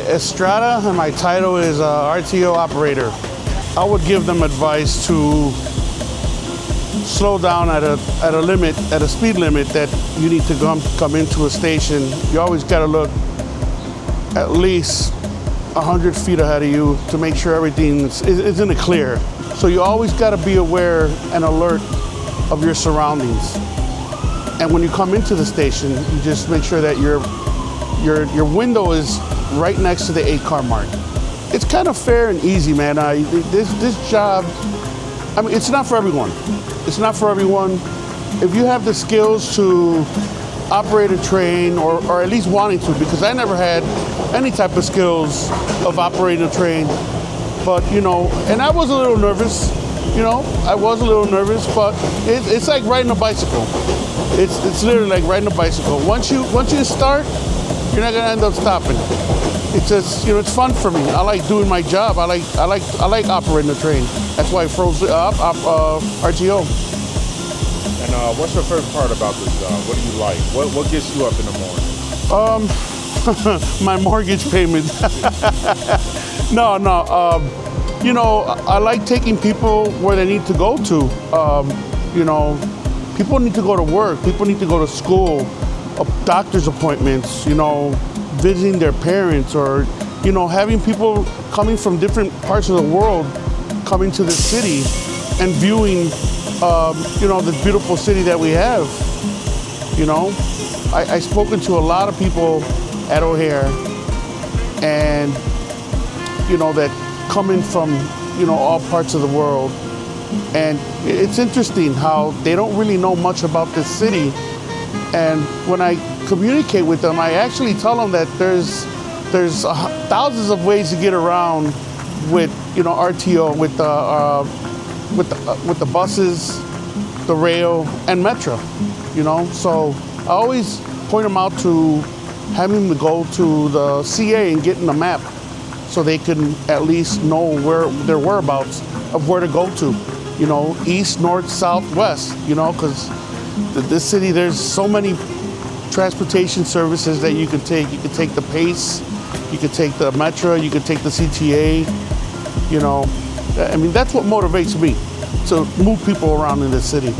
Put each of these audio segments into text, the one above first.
Estrada, and my title is RTO operator. I would give them advice to slow down at a limit, at a speed limit that you need to come into a station. You always got to look at least 100 feet ahead of you to make sure everything is in the clear. So you always got to be aware and alert of your surroundings. And when you come into the station, you just make sure that your window is right next to the 8-car mark. It's kind of fair and easy, man. This job, I mean, it's not for everyone. It's not for everyone. If you have the skills to operate a train, or at least wanting to, because I never had any type of skills of operating a train, but you know, and I was a little nervous, you know, I was a little nervous, but it's like riding a bicycle. It's literally like riding a bicycle. Once you start, you're not gonna end up stopping. It's just, you know, it's fun for me. I like doing my job. I like operating a train. That's why I froze RTO. And what's your favorite part about this job? What do you like? What gets you up in the morning? My mortgage payment. No. You know, I like taking people where they need to go to. You know, people need to go to work. People need to go to school, doctor's appointments, you know, visiting their parents, or, you know, having people coming from different parts of the world coming to the city and viewing, you know, the beautiful city that we have. You know, I've spoken to a lot of people at O'Hare, and, you know, that come in from, you know, all parts of the world. And it's interesting how they don't really know much about this city. And when I communicate with them, I actually tell them that there's thousands of ways to get around with, you know, RTO, with the buses, the rail, and metro. You know, so I always point them out to having them go to the CA and getting a map, so they can at least know where their whereabouts of where to go to. You know, east, north, south, west. You know, because this city, there's so many transportation services that you can take. You can take the PACE, you can take the Metro, you can take the CTA. You know, I mean, that's what motivates me, to move people around in the city.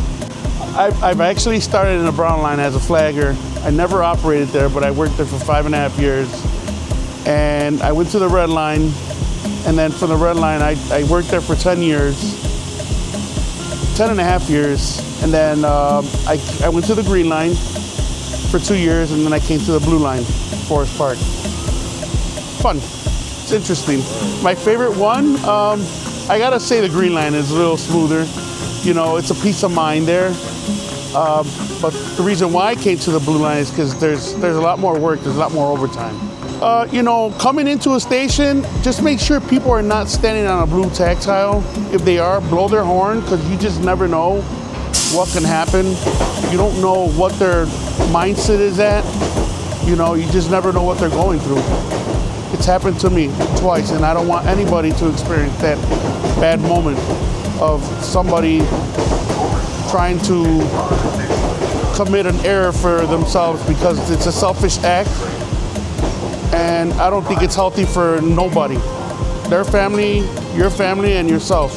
I've actually started in the Brown Line as a flagger. I never operated there, but I worked there for 5.5 years. And I went to the Red Line, and then from the Red Line, I worked there for 10 years, 10.5 years. And then I went to the Green Line for 2 years, and then I came to the Blue Line, Forest Park. Fun, it's interesting. My favorite one, I gotta say the Green Line is a little smoother. You know, it's a peace of mind there. But the reason why I came to the Blue Line is because there's a lot more work, there's a lot more overtime. You know, coming into a station, just make sure people are not standing on a blue tactile. If they are, blow their horn, because you just never know what can happen. You don't know what their mindset is at. You know, you just never know what they're going through. It's happened to me twice, and I don't want anybody to experience that bad moment of somebody trying to commit an error for themselves because it's a selfish act. And I don't think it's healthy for nobody. Their family, your family, and yourself.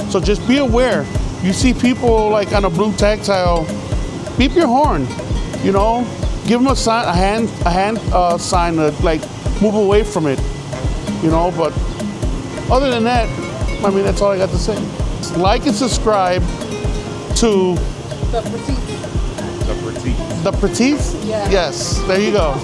So just be aware. You see people like on a blue tactile, beep your horn. You know, give them a sign, a hand sign to like move away from it. You know, but other than that, I mean, that's all I got to say. Like and subscribe to The Perteets. The Perteets. The Perteets? Yeah. Yes, there you go.